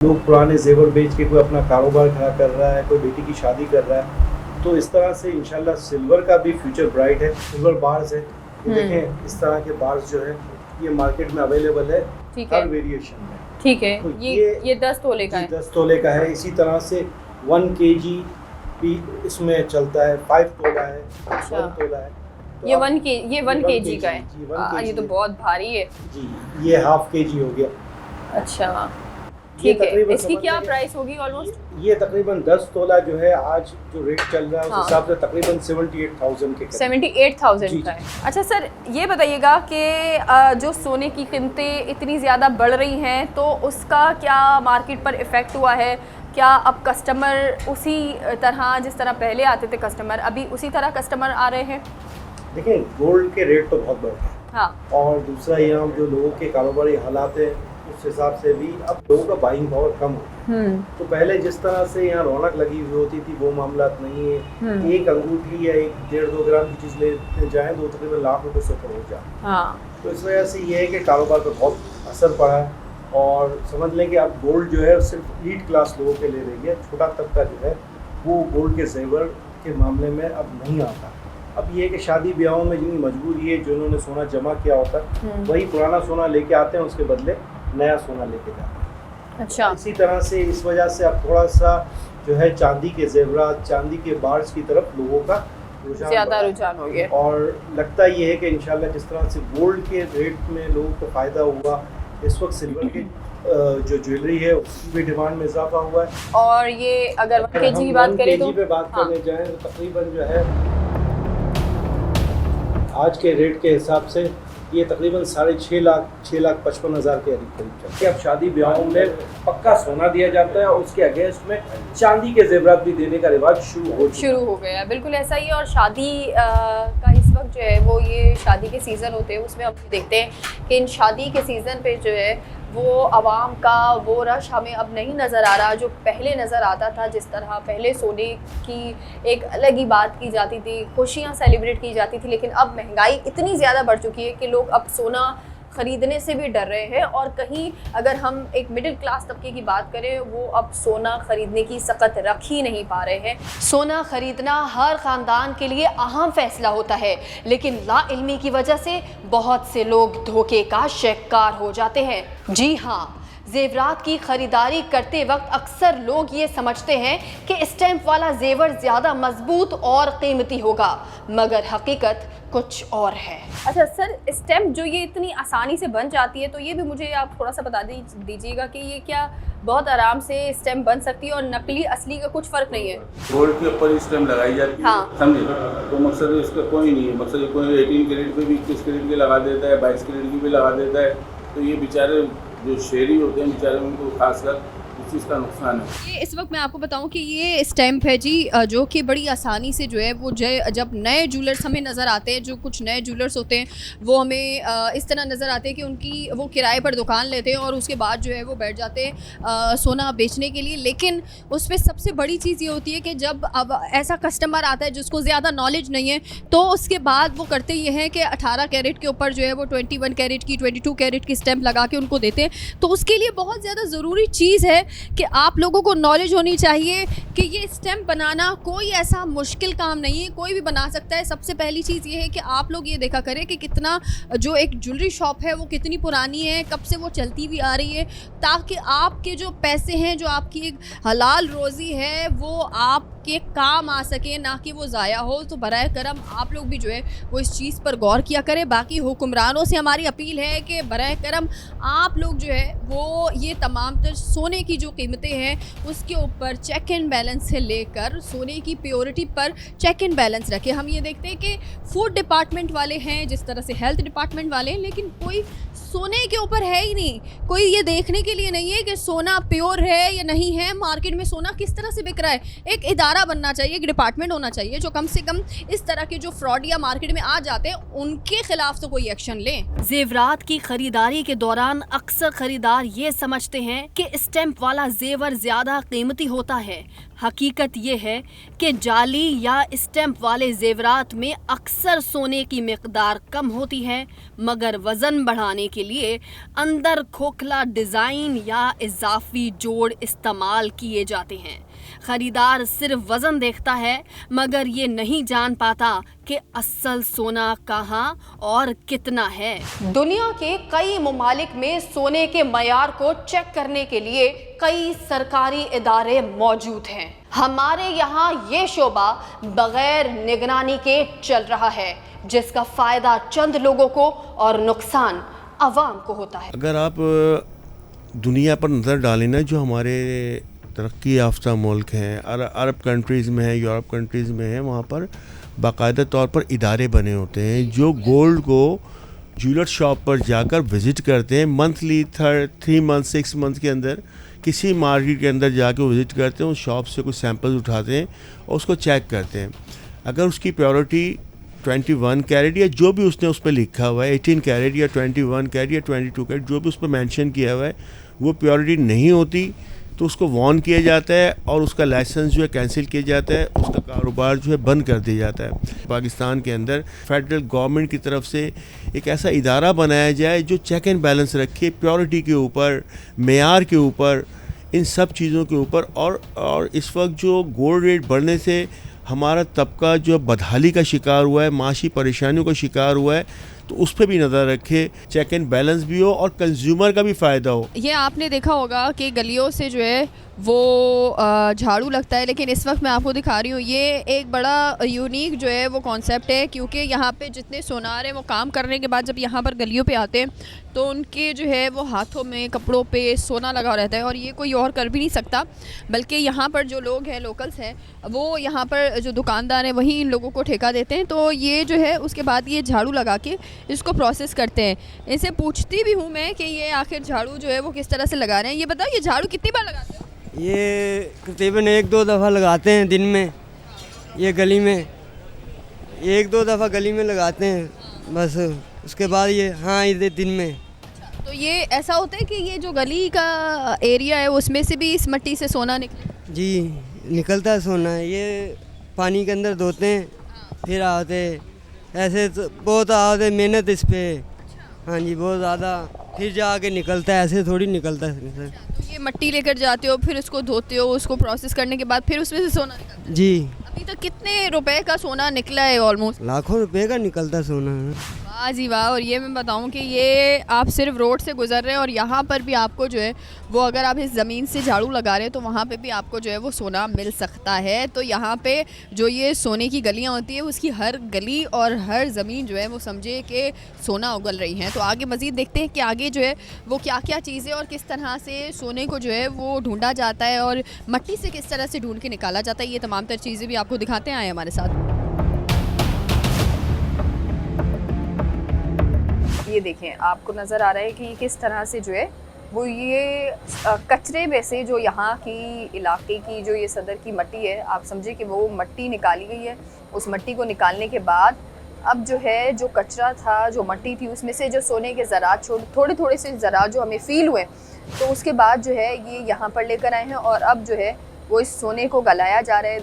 लोग पुराने जेवर बेच के कोई अपना कारोबार खड़ा कर रहा है, कोई बेटी की शादी कर रहा है, तो इस तरह से इंशाल्लाह सिल्वर का भी फ्यूचर ब्राइट है। सिल्वर बार्स है, देखें इस तरह के बार्स जो है ये मार्केट में अवेलेबल है हर वेरिएशन में। ठीक है, तो ये 10 तोले का है। 10 तोले का है। इसी तरह से 1 kg भी इसमें चलता है, 5 तोला है, 1 तोला है। तो ये 1 kg का है। जी, 1 ये तो kg बहुत भारी है जी, ये हाफ kg हो गया। अच्छा, ठीक है। इसकी क्या प्राइस होगी ऑलमोस्ट? ये तकरीबन 10 तोला जो है आज जो रेट चल रहा है उस हिसाब से तकरीबन 78,000 के 78,000 का है। अच्छा सर, ये बताइएगा कि जो सोने की कीमतें इतनी ज़्यादा बढ़ रही हैं तो उसका क्या मार्केट पर इफ़ेक्ट हुआ है? क्या अब कस्टमर उसी तरह जिस तरह पहले आते थे कस्टमर, अभी उसी तरह कस्टमर आ रहे हैं? देखिए गोल्ड के रेट तो बहुत बढ़ रहे हैं। हाँ। और दूसरा यहाँ जो लोगों के कारोबारी हालात है उस हिसाब से भी अब लोगों का बाइंग पावर कम हो। तो पहले जिस तरह से यहाँ रौनक लगी हुई होती थी वो मामला नहीं है। एक अंगूठी या 1-1.5-2 ग्राम की चीज़ ले जाएं तो तकरीबन लाख रुपए से ऊपर हो जाए। हाँ। तो इस वजह से ये है कि कारोबार पर बहुत असर पड़ा है। और समझ लें कि अब गोल्ड जो है सिर्फ एलीट क्लास लोगों के लिए रह गया। छोटा तबका जो है वो गोल्ड के जेवर के मामले में अब नहीं आता। अब ये है कि शादी ब्याहों में जिनकी मजबूरी है, जिन्होंने सोना जमा किया होता है वही पुराना सोना लेके आते हैं, उसके बदले नया सोना लेके जाते हैं। अच्छा। इसी तरह से इस वजह से अब थोड़ा सा जो है चांदी के जेवरात, चांदी के बार्स की तरफ लोगों का ज़्यादा रुझान हो गया। और लगता ये है कि इंशाल्लाह जिस तरह से गोल्ड के रेट में लोगों को फ़ायदा हुआ, इस वक्त सिल्वर के जो ज्वेलरी है उसकी भी डिमांड में इजाफा हुआ है। और ये अगर 1 kg की बात करें तो पे बात करने जाएँ तो तकरीबन जो है आज के रेट के हिसाब से ये तकरीबन 6,55,000 के करीब चलते हैं। अब शादी ब्याहों में पक्का सोना दिया जाता है और उसके अगेंस्ट में चांदी के जेवरात भी देने का रिवाज शुरू हो गया। बिल्कुल ऐसा ही है। और शादी का इस वक्त जो है वो ये शादी के सीज़न होते हैं, उसमें हम देखते हैं कि इन शादी के सीज़न पे जो है वो आवाम का वो रश हमें अब नहीं नज़र आ रहा जो पहले नज़र आता था। जिस तरह पहले सोने की एक अलग ही बात की जाती थी, खुशियाँ सेलिब्रेट की जाती थी, लेकिन अब महंगाई इतनी ज़्यादा बढ़ चुकी है कि लोग अब सोना ख़रीदने से भी डर रहे हैं। और कहीं अगर हम एक मिडिल क्लास तबके की बात करें वो अब सोना ख़रीदने की सकत रख ही नहीं पा रहे हैं। सोना ख़रीदना हर ख़ानदान के लिए अहम फ़ैसला होता है, लेकिन लाइल्मी की वजह से बहुत से लोग धोखे का शिकार हो जाते हैं। जी हाँ, जेवरात की ख़रीदारी करते वक्त अक्सर लोग ये समझते हैं कि स्टैम्प वाला जेवर ज़्यादा मजबूत और कीमती होगा, मगर हकीकत कुछ और है। अच्छा सर, स्टैम्प जो ये इतनी आसानी से बन जाती है तो ये भी मुझे आप थोड़ा सा बता दीजिएगा कि ये क्या बहुत आराम से स्टैम्प बन सकती है और नकली असली का कुछ फ़र्क नहीं है? गोल्ड के ऊपर स्टैम्प लगाई जाती है। हाँ। समझे? तो मकसद इसका कोई नहीं है। मकसद कोई 18 कैरेट पे भी 21 कैरेट के लगा देता है, 22 कैरेट की भी लगा देता है। तो ये बेचारे जो शहरी होते हैं बेचारे उनको खासकर इस चीज़ का नुकसान है। ये इस वक्त मैं आपको बताऊं कि ये स्टैम्प है जी, जो कि बड़ी आसानी से जो है वो जब नए ज्वेलर्स हमें नज़र आते हैं, जो कुछ नए ज्वेलर्स होते हैं वो हमें इस तरह नज़र आते हैं कि उनकी वो किराए पर दुकान लेते हैं और उसके बाद जो है वो बैठ जाते हैं सोना बेचने के लिए। लेकिन उस पर सबसे बड़ी चीज़ ये होती है कि जब अब ऐसा कस्टमर आता है जिसको ज़्यादा नॉलेज नहीं है तो उसके बाद वो करते ये हैं कि 18 कैरेट के ऊपर जो है वो 21 कैरेट की 22 कैरेट की स्टैम्प लगा के उनको देते हैं। तो उसके लिए बहुत ज़्यादा ज़रूरी चीज़ है कि आप लोगों को नॉलेज होनी चाहिए कि ये स्टैम्प बनाना कोई ऐसा मुश्किल काम नहीं है, कोई भी बना सकता है। सबसे पहली चीज़ ये है कि आप लोग ये देखा करें कि कितना जो एक ज्वेलरी शॉप है वो कितनी पुरानी है, कब से वो चलती हुई आ रही है, ताकि आपके जो पैसे हैं, जो आपकी एक हलाल रोज़ी है वो आपके काम आ सके, ना कि वो ज़ाया हो। तो बराए करम आप लोग भी जो है वो इस चीज़ पर गौर किया करें। बाकी हुक्मरानों से हमारी अपील है कि बराए करम आप लोग जो है वो ये तमाम सोने की जो कीमतें हैं उसके ऊपर चेक एंड बैलेंस से लेकर सोने की प्योरिटी पर चेक एंड बैलेंस रखें। हम ये देखते हैं कि फूड डिपार्टमेंट वाले हैं, जिस तरह से हेल्थ डिपार्टमेंट वाले हैं, लेकिन कोई सोने के ऊपर है ही नहीं। कोई ये देखने के लिए नहीं है कि सोना प्योर है या नहीं है, मार्केट में सोना किस तरह से बिक रहा है। एक इदारा इदारा बनना चाहिए, एक डिपार्टमेंट होना चाहिए जो कम से कम इस तरह के जो फ्रॉड या मार्केट में आ जाते हैं उनके खिलाफ तो कोई एक्शन लें। जेवरात की खरीदारी के दौरान अक्सर खरीदार ये समझते हैं कि स्टैंप वाला जेवर ज्यादा कीमती होता है। हकीकत ये है कि जाली या स्टैंप वाले जेवरात में अक्सर सोने की मिकदार कम होती है, मगर वजन बढ़ाने के लिए अंदर खोखला डिजाइन या इजाफी जोड़ इस्तेमाल किए जाते हैं। खरीदार सिर्फ वजन देखता है, मगर ये नहीं जान पाता कि असल सोना कहाँ और कितना है। दुनिया के कई ममालिक में सोने के मयार को चेक करने के लिए कई सरकारी इदारे मौजूद हैं। हमारे यहाँ ये शोबा बगैर निगरानी के चल रहा है, जिसका फायदा चंद लोगों को और नुकसान अवाम को होता है। अगर आप दुनिया पर नज़र डालें ना, जो हमारे तरक्की याफ्ता मुल्क हैं, अरब कंट्रीज़ में है, यूरोप कंट्रीज़ में है, वहाँ पर बाकायदा तौर पर इदारे बने होते हैं जो गोल्ड को ज्वेलर शॉप पर जाकर विज़िट करते हैं। मंथली 3 मंथ 6 मंथ के अंदर किसी मार्केट के अंदर जाकर विज़िट करते हैं, उस शॉप से कुछ सैंपल्स उठाते हैं और उसको चेक करते हैं। अगर उसकी प्योरिटी 21 कैरेट या जो भी उसने उस पर लिखा हुआ है, 18 कैरेट या 21 कैरेट या 22 कैरेट जो भी उस पर मेंशन किया हुआ है, वो प्योरिटी नहीं होती तो उसको वार्न किया जाता है और उसका लाइसेंस जो है कैंसिल किया जाता है, उसका कारोबार जो है बंद कर दिया जाता है। पाकिस्तान के अंदर फेडरल गवर्नमेंट की तरफ से एक ऐसा इदारा बनाया जाए जो चेक एंड बैलेंस रखे प्योरिटी के ऊपर, मेयार के ऊपर, इन सब चीज़ों के ऊपर। और इस वक्त जो गोल्ड रेट बढ़ने से हमारा तबका जो बदहाली का शिकार हुआ है, माशी परेशानियों का शिकार हुआ है, तो उस पर भी नज़र रखे, चेक एंड बैलेंस भी हो और कंज्यूमर का भी फ़ायदा हो। ये आपने देखा होगा कि गलियों से जो है वो झाड़ू लगता है, लेकिन इस वक्त मैं आपको दिखा रही हूँ ये एक बड़ा यूनिक जो है वो कॉन्सेप्ट है, क्योंकि यहाँ पे जितने सोनार हैं वो काम करने के बाद जब यहाँ पर गलियों पे आते हैं तो उनके जो है वो हाथों में, कपड़ों पे सोना लगा रहता है और ये कोई और कर भी नहीं सकता। बल्कि यहाँ पर जो लोग हैं, लोकल्स हैं, वो यहाँ पर जो दुकानदार हैं वही इन लोगों को ठेका देते हैं। तो ये जो है उसके बाद ये झाड़ू लगा के इसको प्रोसेस करते हैं। इनसे पूछती भी हूँ मैं कि ये आखिर झाड़ू जो है वो किस तरह से लगा रहे हैं। ये बताओ, ये झाड़ू कितनी बार लगाते हो? ये तकरीबन 1-2 दफ़ा लगाते हैं दिन में। ये गली में 1-2 दफ़ा गली में लगाते हैं बस, उसके बाद ये इधर दिन में। तो ये ऐसा होता है कि ये जो गली का एरिया है उसमें से भी इस मिट्टी से सोना निकले? जी, निकलता है सोना। ये पानी के अंदर धोते हैं, फिर आते ऐसे तो बहुत आते मेहनत इस पर। हाँ जी, बहुत ज़्यादा, फिर जाके निकलता है, ऐसे थोड़ी निकलता है सर। तो ये मिट्टी लेकर जाते हो, फिर उसको धोते हो, उसको प्रोसेस करने के बाद फिर उसमें से सोना निकलता है? जी। अभी तक कितने रुपए का सोना निकला है? ऑलमोस्ट लाखों रुपए का निकलता सोना। वाह जी वाह। और ये मैं बताऊं कि ये आप सिर्फ रोड से गुजर रहे हैं और यहाँ पर भी आपको जो है वो, अगर आप इस ज़मीन से झाड़ू लगा रहे हैं तो वहाँ पे भी आपको जो है वो सोना मिल सकता है। तो यहाँ पे जो ये सोने की गलियाँ होती है उसकी हर गली और हर ज़मीन जो है वो समझे कि सोना उगल रही हैं। तो आगे मज़ीद देखते हैं कि आगे जो है वो क्या क्या चीज़ें और किस तरह से सोने को जो है वो ढूंढा जाता है और मट्टी से किस तरह से ढूंढ के निकाला जाता है। ये तमाम तर चीज़ें भी आपको दिखाते हैं, आए हमारे साथ। ये देखें, आपको नज़र आ रहा है कि किस तरह से जो है वो ये कचरे में से जो यहाँ की इलाके की जो ये सदर की मट्टी है, आप समझे कि वो मट्टी निकाली गई है। उस मट्टी को निकालने के बाद अब जो है जो कचरा था, जो मट्टी थी, उसमें से जो सोने के ज़रात, थोड़े थोड़े से ज़रात जो हमें फ़ील हुए, तो उसके बाद जो है ये यहाँ पर लेकर आए हैं और अब जो है वो इस सोने को गलाया जा रहा है।